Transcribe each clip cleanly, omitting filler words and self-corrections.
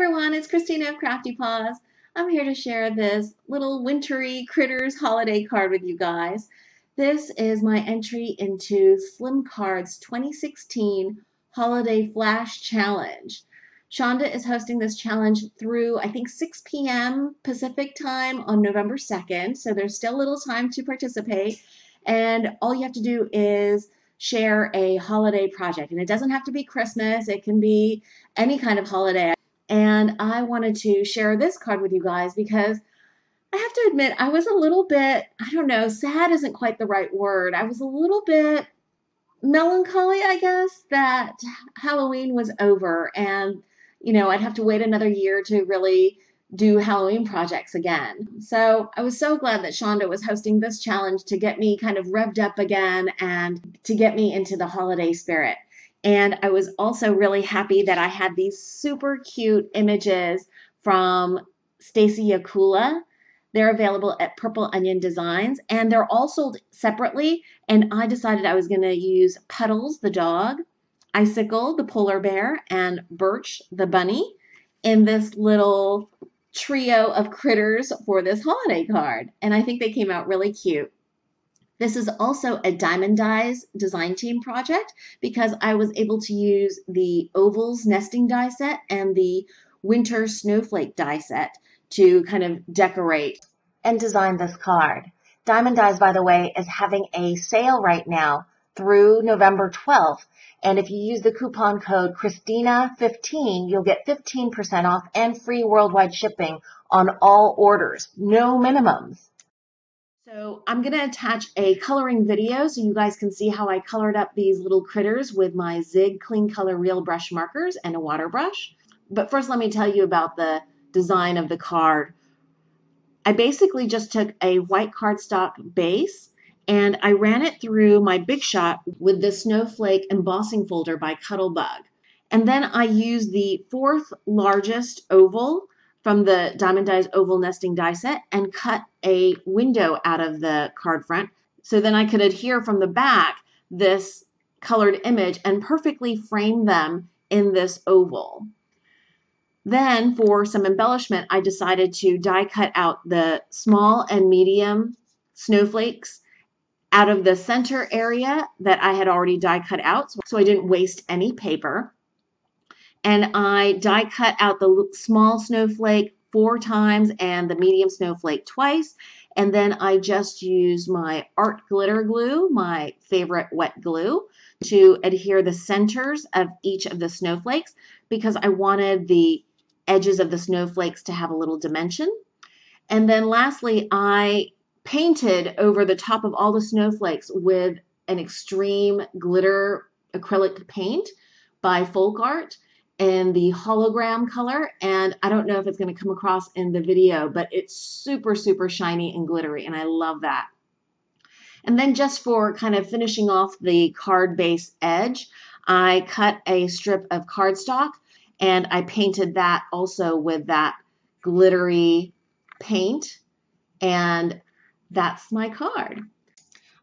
everyone, it's Christina of CraftyPaws. I'm here to share this little wintry critters holiday card with you guys. This is my entry into SLIMcards 2016 Holiday Flash Challenge. Shonda is hosting this challenge through, I think, 6 p.m. Pacific time on November 2nd, so there's still a little time to participate. And all you have to do is share a holiday project. And it doesn't have to be Christmas, it can be any kind of holiday. And I wanted to share this card with you guys because I have to admit I was a little bit, I don't know, sad isn't quite the right word. I was a little bit melancholy, I guess, that Halloween was over and, I'd have to wait another year to really do Halloween projects again. So I was so glad that Shonda was hosting this challenge to get me kind of revved up again and to get me into the holiday spirit. And I was also really happy that I had these super cute images from Stacy Yakula. They're available at Purple Onion Designs, and they're all sold separately. And I decided I was going to use Puddles, the dog, Icicle, the polar bear, and Birch, the bunny, in this little trio of critters for this holiday card. And I think they came out really cute. This is also a Diamond Dies design team project because I was able to use the Ovals nesting die set and the Winter Snowflake die set to kind of decorate and design this card. Diamond Dies, by the way, is having a sale right now through November 12th. And if you use the coupon code Christina15, you'll get 15% off and free worldwide shipping on all orders. No minimums. So I'm going to attach a coloring video so you guys can see how I colored up these little critters with my Zig Clean Color Real Brush markers and a water brush. But first let me tell you about the design of the card. I basically just took a white cardstock base and I ran it through my Big Shot with the Snowflake embossing folder by Cuttlebug. And then I used the fourth largest oval from the Diamond Dies Oval Nesting die set and cut a window out of the card front so then I could adhere from the back this colored image and perfectly frame them in this oval. Then for some embellishment, I decided to die cut out the small and medium snowflakes out of the center area that I had already die cut out, so I didn't waste any paper. And I die cut out the small snowflake 4 times and the medium snowflake twice. And then I just used my art glitter glue, my favorite wet glue, to adhere the centers of each of the snowflakes because I wanted the edges of the snowflakes to have a little dimension. And then lastly, I painted over the top of all the snowflakes with an extreme glitter acrylic paint by Folk Art in the hologram color. And I don't know if it's going to come across in the video, but it's super, super shiny and glittery, and I love that. And then just for kind of finishing off the card base edge, I cut a strip of cardstock and I painted that also with that glittery paint, and that's my card.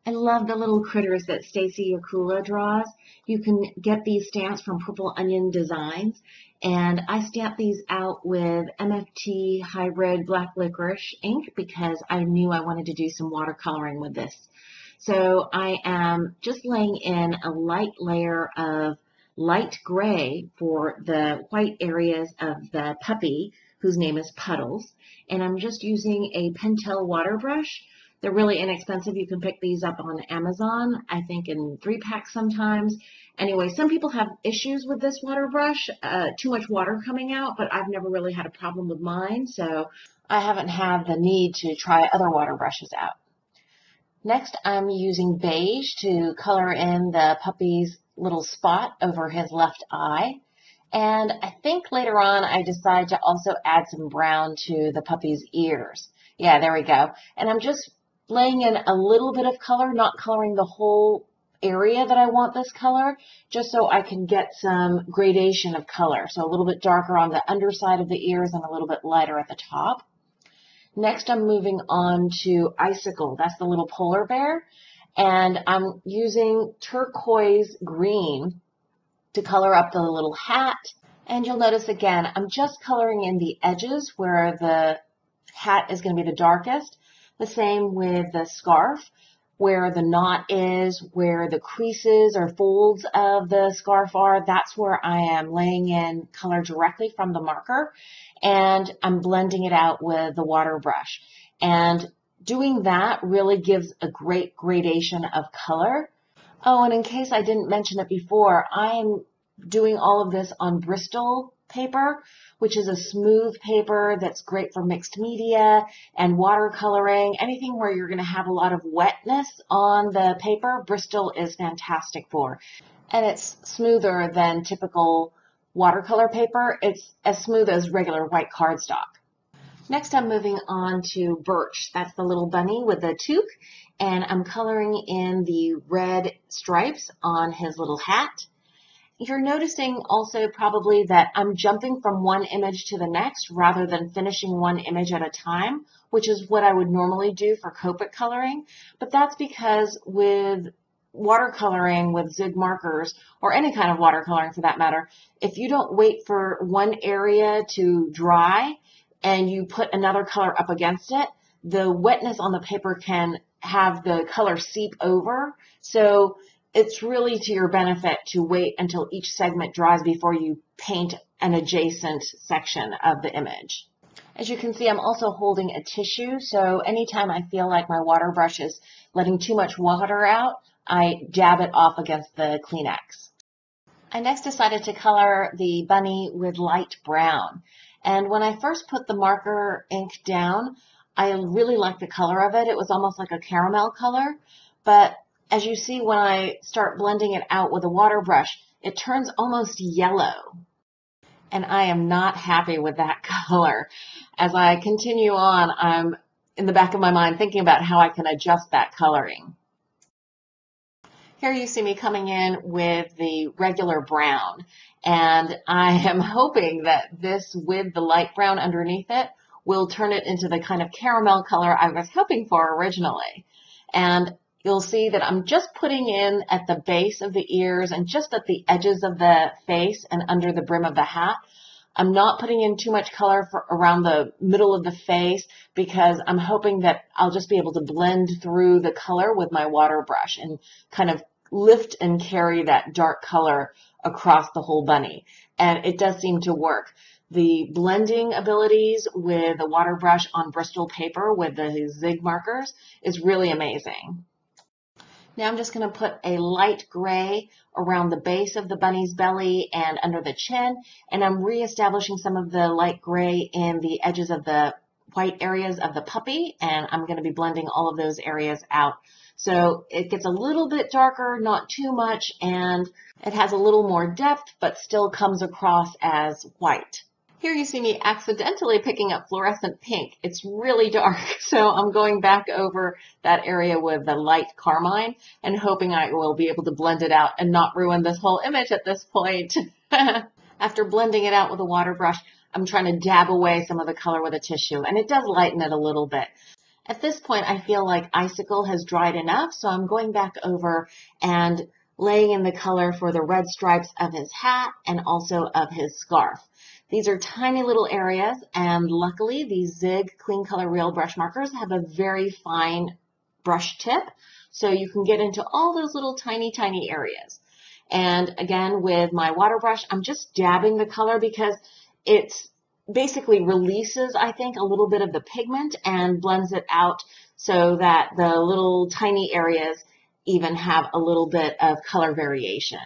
I love the little critters that Stacy Yakula draws. You can get these stamps from Purple Onion Designs, and I stamped these out with MFT Hybrid Black Licorice ink because I knew I wanted to do some watercoloring with this. So I am just laying in a light layer of light gray for the white areas of the puppy, whose name is Puddles, and I'm just using a Pentel water brush. They're really inexpensive. You can pick these up on Amazon, I think in 3-packs sometimes. Anyway, some people have issues with this water brush, too much water coming out, but I've never really had a problem with mine, so I haven't had the need to try other water brushes out. Next, I'm using beige to color in the puppy's little spot over his left eye. And I think later on I decide to also add some brown to the puppy's ears. Yeah, there we go. And I'm just laying in a little bit of color, not coloring the whole area that I want this color, just so I can get some gradation of color. So a little bit darker on the underside of the ears and a little bit lighter at the top. Next, I'm moving on to Icicle. That's the little polar bear. And I'm using turquoise green to color up the little hat And you'll notice again, I'm just coloring in the edges where the hat is going to be the darkest. The same with the scarf, where the knot is, where the creases or folds of the scarf are. That's where I am laying in color directly from the marker, and I'm blending it out with the water brush. And doing that really gives a great gradation of color. Oh, and in case I didn't mention it before, I'm doing all of this on Bristol paper, which is a smooth paper that's great for mixed media and watercoloring. Anything where you're going to have a lot of wetness on the paper, Bristol is fantastic for. And it's smoother than typical watercolor paper. It's as smooth as regular white cardstock. Next, I'm moving on to Birch. That's the little bunny with the toque, and I'm coloring in the red stripes on his little hat. You're noticing also probably that I'm jumping from one image to the next rather than finishing one image at a time, which is what I would normally do for Copic coloring. But that's because with watercoloring with zig markers, or any kind of watercoloring for that matter, if you don't wait for one area to dry and you put another color up against it, the wetness on the paper can have the color seep over. So it's really to your benefit to wait until each segment dries before you paint an adjacent section of the image. As you can see, I'm also holding a tissue, so anytime I feel like my water brush is letting too much water out, I dab it off against the Kleenex. I next decided to color the bunny with light brown. And when I first put the marker ink down, I really liked the color of it. It was almost like a caramel color, but as you see, when I start blending it out with a water brush, it turns almost yellow. And I am not happy with that color. As I continue on, I'm in the back of my mind thinking about how I can adjust that coloring. Here you see me coming in with the regular brown, and I am hoping that this with the light brown underneath it will turn it into the kind of caramel color I was hoping for originally. And you'll see that I'm just putting in at the base of the ears and just at the edges of the face and under the brim of the hat. I'm not putting in too much color around the middle of the face because I'm hoping that I'll just be able to blend through the color with my water brush and kind of lift and carry that dark color across the whole bunny. And it does seem to work. The blending abilities with the water brush on Bristol paper with the zig markers is really amazing. Now I'm just going to put a light gray around the base of the bunny's belly and under the chin, and I'm reestablishing some of the light gray in the edges of the white areas of the puppy, and I'm going to be blending all of those areas out. So it gets a little bit darker, not too much, and it has a little more depth, but still comes across as white. Here you see me accidentally picking up fluorescent pink. It's really dark, so I'm going back over that area with the light carmine and hoping I will be able to blend it out and not ruin this whole image at this point. After blending it out with a water brush, I'm trying to dab away some of the color with a tissue, and it does lighten it a little bit. At this point, I feel like Icicle has dried enough, so I'm going back over and laying in the color for the red stripes of his hat and also of his scarf. These are tiny little areas, and luckily these Zig Clean Color Real brush markers have a very fine brush tip, so you can get into all those little tiny areas. And again, with my water brush, I'm just dabbing the color because it's basically releases, I think, a little bit of the pigment and blends it out so that the little tiny areas even have a little bit of color variation.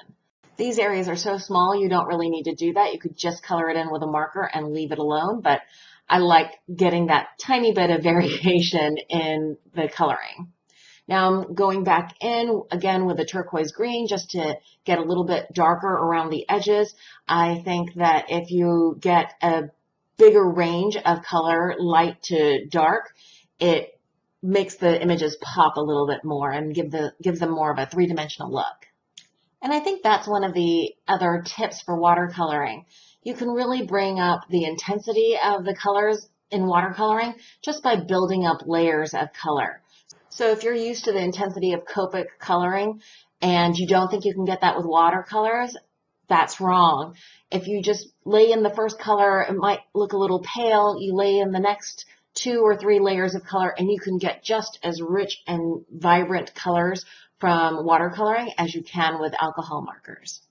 These areas are so small you don't really need to do that. You could just color it in with a marker and leave it alone, but I like getting that tiny bit of variation in the coloring. Now I'm going back in again with the turquoise green just to get a little bit darker around the edges. I think that if you get a bigger range of color, light to dark, it makes the images pop a little bit more and gives them more of a three-dimensional look. And I think that's one of the other tips for watercoloring. You can really bring up the intensity of the colors in watercoloring just by building up layers of color. So if you're used to the intensity of Copic coloring and you don't think you can get that with watercolors, that's wrong. If you just lay in the first color, it might look a little pale. You lay in the next 2 or 3 layers of color and you can get just as rich and vibrant colors from watercoloring as you can with alcohol markers.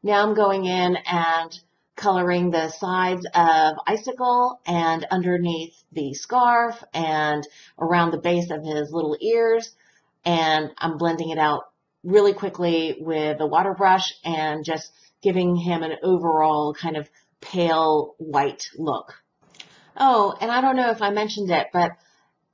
Now I'm going in and coloring the sides of Icicle and underneath the scarf and around the base of his little ears. And I'm blending it out really quickly with a water brush and just giving him an overall kind of pale white look. Oh, and I don't know if I mentioned it, but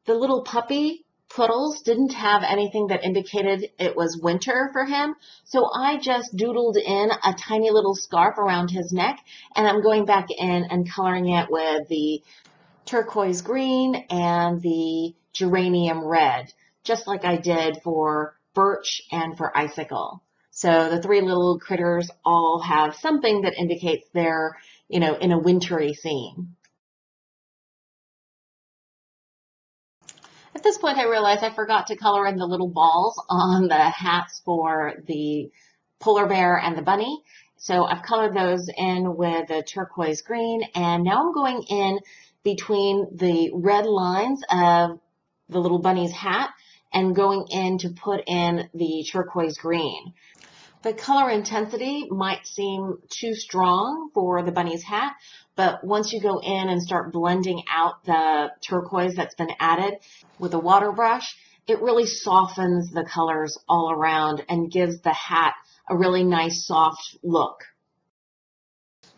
the little puppy Puddles didn't have anything that indicated it was winter for him, so I just doodled in a tiny little scarf around his neck, and I'm going back in and coloring it with the turquoise green and the geranium red, just like I did for Birch and for Icicle. So the 3 little critters all have something that indicates they're, in a wintry scene. At this point, I realized I forgot to color in the little balls on the hats for the polar bear and the bunny. So I've colored those in with a turquoise green, and now I'm going in between the red lines of the little bunny's hat and going in to put in the turquoise green. The color intensity might seem too strong for the bunny's hat, but once you go in and start blending out the turquoise that's been added with a water brush, it really softens the colors all around and gives the hat a really nice soft look.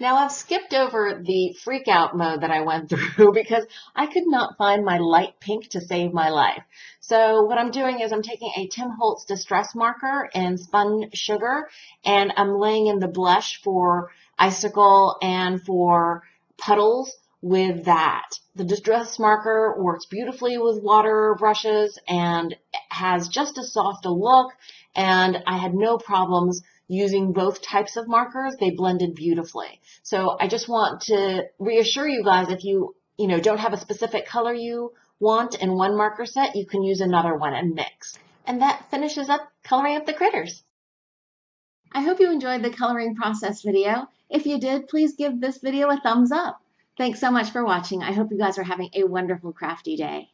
Now I've skipped over the freak out mode that I went through because I could not find my light pink to save my life. So what I'm doing is I'm taking a Tim Holtz Distress marker in Spun Sugar and I'm laying in the blush for Icicle and for Puddles with that. The Distress marker works beautifully with water brushes and has just as soft a look, and I had no problems using both types of markers. They blended beautifully. So I just want to reassure you guys, if you don't have a specific color you want in one marker set, you can use another one and mix. And that finishes up coloring up the critters. I hope you enjoyed the coloring process video. If you did, please give this video a thumbs up. Thanks so much for watching. I hope you guys are having a wonderful crafty day.